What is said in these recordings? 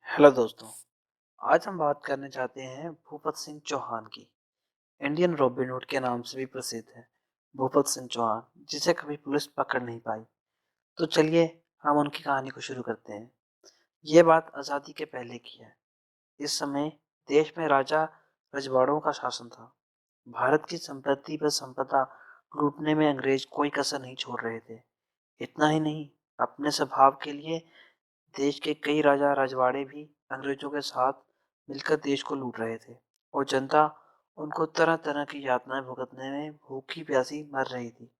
Hello दोस्तों। आज हम बात करने चाहते हैं भूपत सिंह चौहान की। इंडियन रॉबिन हुड के नाम से भी प्रसिद्ध है भूपत सिंह चौहान, जिसे कभी पुलिस पकड़ नहीं पाई। तो चलिए हम उनकी कहानी को शुरू करते हैं। यह बात आज़ादी के पहले की है। इस समय देश में राजा रजवाड़ों का शासन था। भारत की संपत्ति व संपदा लूटने में अंग्रेज कोई कसर नहीं छोड़ रहे थे। इतना ही नहीं, अपने स्वभाव के लिए देश के कई राजा रजवाड़े भी अंग्रेजों के साथ मिलकर देश को लूट रहे थे और जनता उनको तरह तरह की यातनाएं भुगतने में भूखी प्यासी मर रही थी।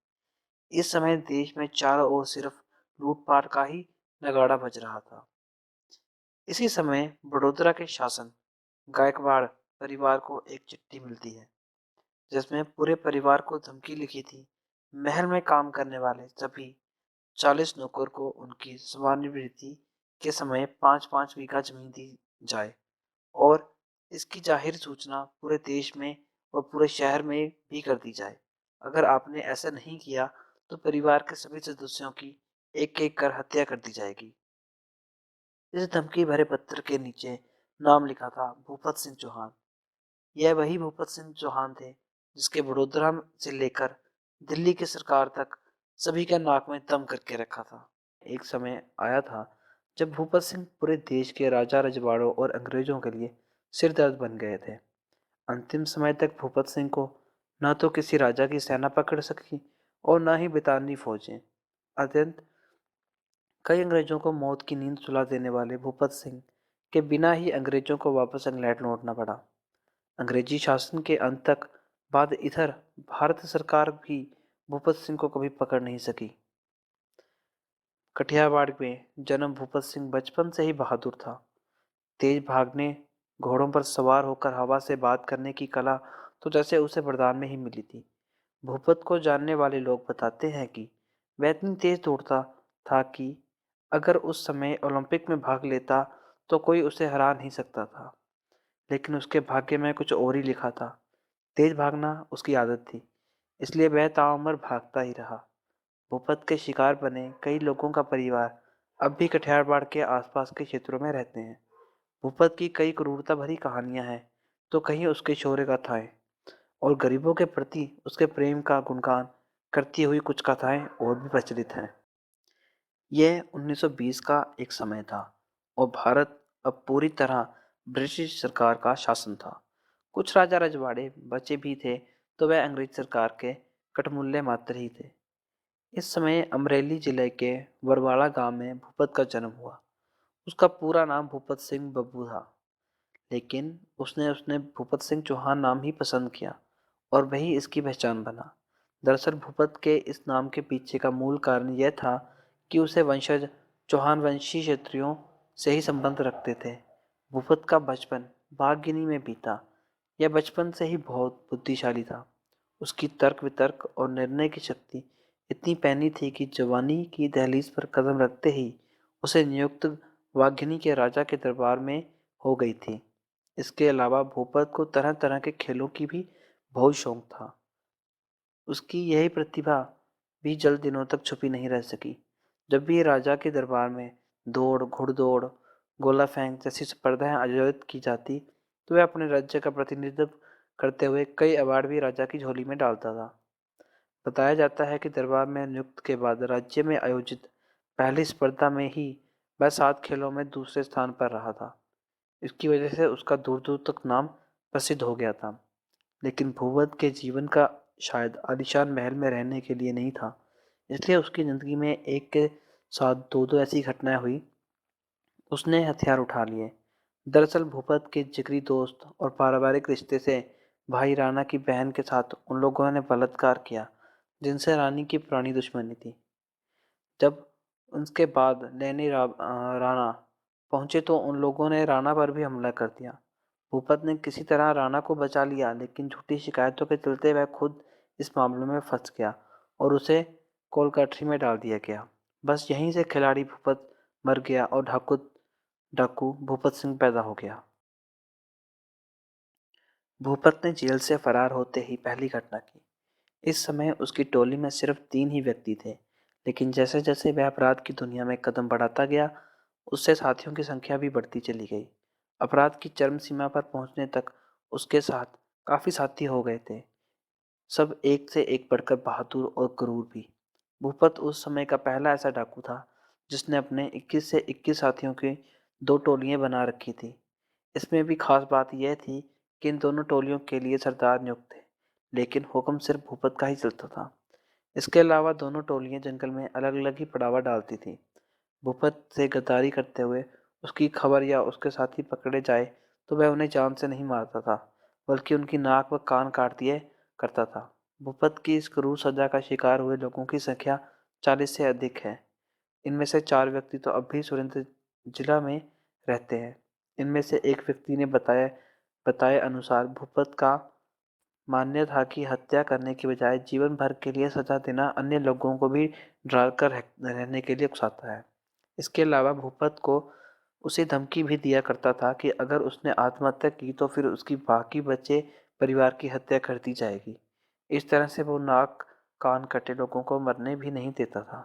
इस समय देश में चारों ओर सिर्फ लूटपाट का ही नगाड़ा बज रहा था। इसी समय बड़ोदरा के शासन गायकवाड़ परिवार को एक चिट्ठी मिलती है, जिसमें पूरे परिवार को धमकी लिखी थी। महल में काम करने वाले सभी 40 नौकर को उनकी सेवानिवृत्ति के समय 5-5 बीघा जमीन दी जाए और इसकी जाहिर सूचना पूरे देश में और पूरे शहर में भी कर दी जाए। अगर आपने ऐसा नहीं किया तो परिवार के सभी सदस्यों की एक एक कर हत्या कर दी जाएगी। इस धमकी भरे पत्र के नीचे नाम लिखा था भूपत सिंह चौहान। यह वही भूपत सिंह चौहान थे जिसके वडोदरा से लेकर दिल्ली की सरकार तक सभी का नाक में दम करके रखा था। एक समय आया था जब भूपत सिंह पूरे देश के राजा रजवाड़ों और अंग्रेजों के लिए सिरदर्द बन गए थे। अंतिम समय तक भूपत सिंह को न तो किसी राजा की सेना पकड़ सकी और न ही बितानी फौजें। अत्यंत कई अंग्रेजों को मौत की नींद सुला देने वाले भूपत सिंह के बिना ही अंग्रेजों को वापस इंग्लैंड लौटना पड़ा। अंग्रेजी शासन के अंत तक बाद इधर भारत सरकार भी भूपत सिंह को कभी पकड़ नहीं सकी। कठियावाड़ में जन्म भूपत सिंह बचपन से ही बहादुर था। तेज भागने, घोड़ों पर सवार होकर हवा से बात करने की कला तो जैसे उसे वरदान में ही मिली थी। भूपत को जानने वाले लोग बताते हैं कि वह इतनी तेज दौड़ता था कि अगर उस समय ओलंपिक में भाग लेता तो कोई उसे हरा नहीं सकता था। लेकिन उसके भाग्य में कुछ और ही लिखा था। तेज भागना उसकी आदत थी, इसलिए वह ताउम्र भागता ही रहा। भूपत के शिकार बने कई लोगों का परिवार अब भी कठियावाड़ के आसपास के क्षेत्रों में रहते हैं। भूपत की कई क्रूरता भरी कहानियां हैं, तो कहीं उसके शौर्य गाथाएं और गरीबों के प्रति उसके प्रेम का गुणगान करती हुई कुछ कथाएं और भी प्रचलित हैं। यह 1920 का एक समय था और भारत अब पूरी तरह ब्रिटिश सरकार का शासन था। कुछ राजा रजवाड़े बचे भी थे, तो वह अंग्रेज सरकार के कटमुल्ले मात्र ही थे। इस समय अमरेली जिले के बरवाड़ा गांव में भूपत का जन्म हुआ। उसका पूरा नाम भूपत सिंह बब्बू था, लेकिन उसने उसने भूपत सिंह चौहान नाम ही पसंद किया और वही इसकी पहचान बना। दरअसल भूपत के इस नाम के पीछे का मूल कारण यह था कि उसे वंशज चौहान वंशी क्षत्रियों से ही संबंध रखते थे। भूपत का बचपन बागगिनी में बीता। यह बचपन से ही बहुत बुद्धिशाली था। उसकी तर्क वितर्क और निर्णय की शक्ति इतनी पैनी थी कि जवानी की दहलीज पर कदम रखते ही उसे नियुक्त वाघिनी के राजा के दरबार में हो गई थी। इसके अलावा भूपत को तरह तरह के खेलों की भी बहुत शौक था। उसकी यही प्रतिभा भी जल्द दिनों तक छुपी नहीं रह सकी। जब भी राजा के दरबार में दौड़, घुड़दौड़, गोला फेंक जैसी स्पर्धाएं आयोजित की जाती, तो वह अपने राज्य का प्रतिनिधित्व करते हुए कई अवार्ड भी राजा की झोली में डालता था। बताया जाता है कि दरबार में नियुक्त के बाद राज्य में आयोजित पहली स्पर्धा में ही वह 7 खेलों में दूसरे स्थान पर रहा था। इसकी वजह से उसका दूर दूर तक नाम प्रसिद्ध हो गया था। लेकिन भूपत के जीवन का शायद आलीशान महल में रहने के लिए नहीं था, इसलिए उसकी जिंदगी में एक के साथ दो दो ऐसी घटनाएं हुई, उसने हथियार उठा लिए। दरअसल भूपत के जिगरी दोस्त और पारिवारिक रिश्ते से भाई राणा की बहन के साथ उन लोगों ने बलात्कार किया, जिनसे रानी की पुरानी दुश्मनी थी। जब उसके बाद राणा पहुंचे तो उन लोगों ने राणा पर भी हमला कर दिया। भूपत ने किसी तरह राणा को बचा लिया, लेकिन झूठी शिकायतों के चलते वह खुद इस मामले में फंस गया और उसे कोलकाठरी में डाल दिया गया। बस यहीं से खिलाड़ी भूपत मर गया और डाकू डाकू भूपत सिंह पैदा हो गया। भूपत ने जेल से फरार होते ही पहली घटना की। इस समय उसकी टोली में सिर्फ 3 ही व्यक्ति थे, लेकिन जैसे जैसे वह अपराध की दुनिया में कदम बढ़ाता गया, उससे साथियों की संख्या भी बढ़ती चली गई। अपराध की चरम सीमा पर पहुंचने तक उसके साथ काफी साथी हो गए थे, सब एक से एक बढ़कर बहादुर और क्रूर भी। भूपत उस समय का पहला ऐसा डाकू था जिसने अपने 21 से 21 साथियों की दो टोलियां बना रखी थी। इसमें भी खास बात यह थी कि इन दोनों टोलियों के लिए सरदार नियुक्त थे, लेकिन हुक्म सिर्फ भूपत का ही चलता था। इसके अलावा दोनों टोलियां जंगल में अलग अलग ही पड़ावा डालती थी। भूपत से गद्दारी करते हुए उसकी खबर या उसके साथी पकड़े जाए तो वह उन्हें जान से नहीं मारता था, बल्कि उनकी नाक व कान काट दिए करता था। भूपत की इस क्रूर सजा का शिकार हुए लोगों की संख्या 40 से अधिक है। इनमें से 4 व्यक्ति तो अब भी सुरेंद्र जिला में रहते हैं। इनमें से एक व्यक्ति ने बताए अनुसार भूपत का मान्य था कि हत्या करने की बजाय जीवन भर के लिए सजा देना अन्य लोगों को भी डराकर रहने के लिए उकसाता है। इसके अलावा भूपत को उसे धमकी भी दिया करता था कि अगर उसने आत्महत्या की तो फिर उसकी बाकी बचे परिवार की हत्या कर दी जाएगी। इस तरह से वो नाक कान कटे लोगों को मरने भी नहीं देता था।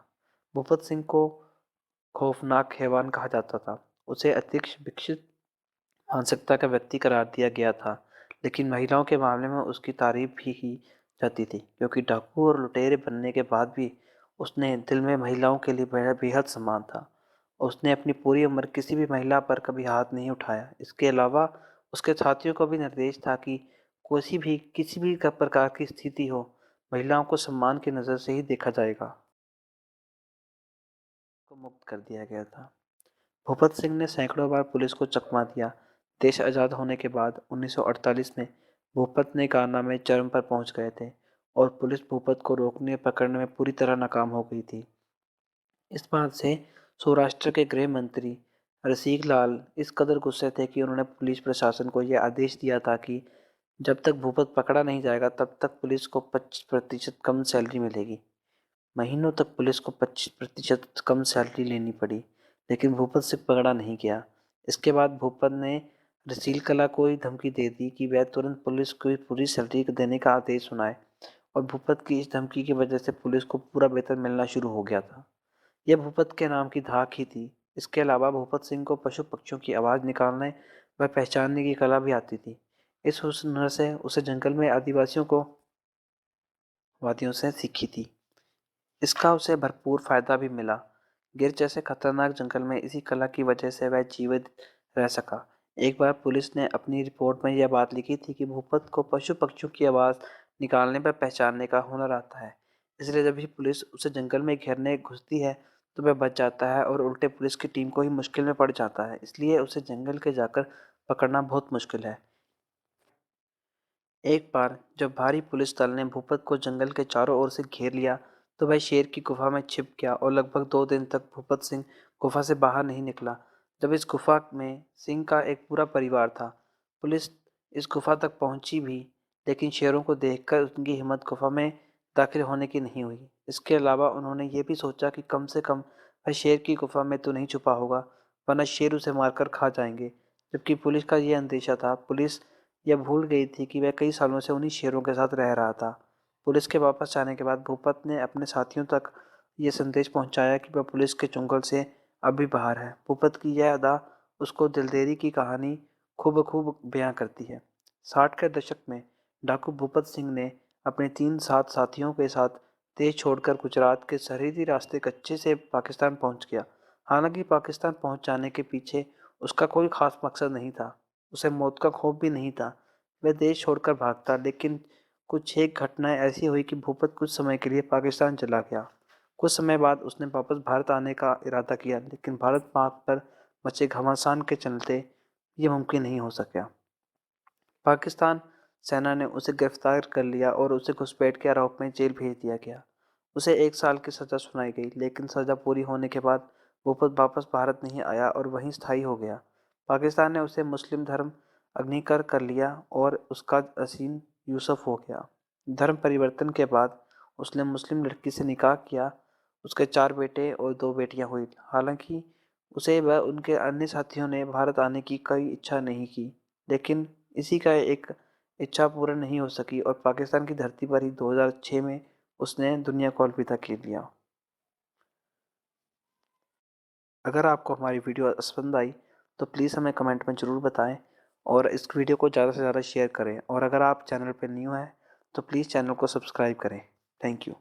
भूपत सिंह को खौफनाक हैवान कहा जाता था। उसे अत्यधिक विकसित मानसिकता का व्यक्ति करार दिया गया था, लेकिन महिलाओं के मामले में उसकी तारीफ भी की जाती थी, क्योंकि डाकू और लुटेरे बनने के बाद भी उसने दिल में महिलाओं के लिए बेहद सम्मान था। उसने अपनी पूरी उम्र किसी भी महिला पर कभी हाथ नहीं उठाया। इसके अलावा उसके साथियों को भी निर्देश था कि किसी भी प्रकार की स्थिति हो, महिलाओं को सम्मान की नज़र से ही देखा जाएगा। को मुक्त कर दिया गया था। भूपत सिंह ने सैकड़ों बार पुलिस को चकमा दिया। देश आज़ाद होने के बाद 1948 में भूपत ने कारनामे चरम पर पहुंच गए थे और पुलिस भूपत को रोकने पकड़ने में पूरी तरह नाकाम हो गई थी। इस बात से सौराष्ट्र के गृह मंत्री रसिक लाल इस कदर गुस्से थे कि उन्होंने पुलिस प्रशासन को यह आदेश दिया था कि जब तक भूपत पकड़ा नहीं जाएगा तब तक पुलिस को 25% कम सैलरी मिलेगी। महीनों तक पुलिस को 25% कम सैलरी लेनी पड़ी, लेकिन भूपत सिंह पकड़ा नहीं गया। इसके बाद भूपत ने रसील कला को ही धमकी दे दी कि वह तुरंत पुलिस को पूरी सैलरी देने का आदेश सुनाए, और भूपत की इस धमकी की वजह से पुलिस को पूरा वेतन मिलना शुरू हो गया था। यह भूपत के नाम की धाक ही थी। इसके अलावा भूपत सिंह को पशु पक्षियों की आवाज़ निकालने व पहचानने की कला भी आती थी। इस हुनर से उसे जंगल में आदिवासियों को वादियों से सीखी थी। इसका उसे भरपूर फायदा भी मिला। गिर जैसे खतरनाक जंगल में इसी कला की वजह से वह जीवित रह सका। एक बार पुलिस ने अपनी रिपोर्ट में यह बात लिखी थी कि भूपत को पशु पक्षियों की आवाज़ निकालने व पहचानने का हुनर आता है, इसलिए जब भी पुलिस उसे जंगल में घेरने घुसती है तो वह बच जाता है और उल्टे पुलिस की टीम को ही मुश्किल में पड़ जाता है, इसलिए उसे जंगल के जाकर पकड़ना बहुत मुश्किल है। एक बार जब भारी पुलिस दल ने भूपत को जंगल के चारों ओर से घेर लिया तो वह शेर की गुफा में छिप गया और लगभग 2 दिन तक भूपत सिंह गुफा से बाहर नहीं निकला। जब इस गुफा में सिंह का एक पूरा परिवार था, पुलिस इस गुफा तक पहुंची भी, लेकिन शेरों को देखकर उनकी हिम्मत गुफा में दाखिल होने की नहीं हुई। इसके अलावा उन्होंने ये भी सोचा कि कम से कम वह शेर की गुफा में तो नहीं छुपा होगा, वरना शेर उसे मारकर खा जाएंगे। जबकि पुलिस का यह अंदेशा था, पुलिस यह भूल गई थी कि वह कई सालों से उन्हीं शेरों के साथ रह रहा था। पुलिस के वापस जाने के बाद भूपत ने अपने साथियों तक ये संदेश पहुंचाया कि वह पुलिस के चुंगल से अभी बाहर है। भूपत की यह अदा उसको दिलदेरी की कहानी खूब खूब बयां करती है। 60 के दशक में डाकू भूपत सिंह ने अपने 3 साथियों के साथ देश छोड़कर गुजरात के सरहदी रास्ते कच्चे से पाकिस्तान पहुंच गया। हालांकि पाकिस्तान पहुंच जाने के पीछे उसका कोई खास मकसद नहीं था। उसे मौत का खौफ भी नहीं था। वह देश छोड़कर भागता, लेकिन कुछ एक घटनाएं ऐसी हुई कि भूपत कुछ समय के लिए पाकिस्तान चला गया। कुछ समय बाद उसने वापस भारत आने का इरादा किया, लेकिन भारत मार्ग पर मचे घमासान के चलते ये मुमकिन नहीं हो सका। पाकिस्तान सेना ने उसे गिरफ्तार कर लिया और उसे घुसपैठ के आरोप में जेल भेज दिया गया। उसे 1 साल की सजा सुनाई गई, लेकिन सजा पूरी होने के बाद भूपत वापस भारत नहीं आया और वहीं स्थायी हो गया। पाकिस्तान ने उसे मुस्लिम धर्म अंगीकार कर लिया और उसका असीम यूसुफ हो गया। धर्म परिवर्तन के बाद उसने मुस्लिम लड़की से निकाह किया। उसके 4 बेटे और 2 बेटियां हुई। हालांकि उसे व उनके अन्य साथियों ने भारत आने की कोई इच्छा नहीं की, लेकिन इसी का एक इच्छा पूर्ण नहीं हो सकी और पाकिस्तान की धरती पर ही 2006 में उसने दुनिया को अलविदा कह लिया। अगर आपको हमारी वीडियो पसंद आई तो प्लीज़ हमें कमेंट में ज़रूर बताएं और इस वीडियो को ज़्यादा से ज़्यादा शेयर करें। और अगर आप चैनल पर न्यू हैं तो प्लीज़ चैनल को सब्सक्राइब करें। Thank you.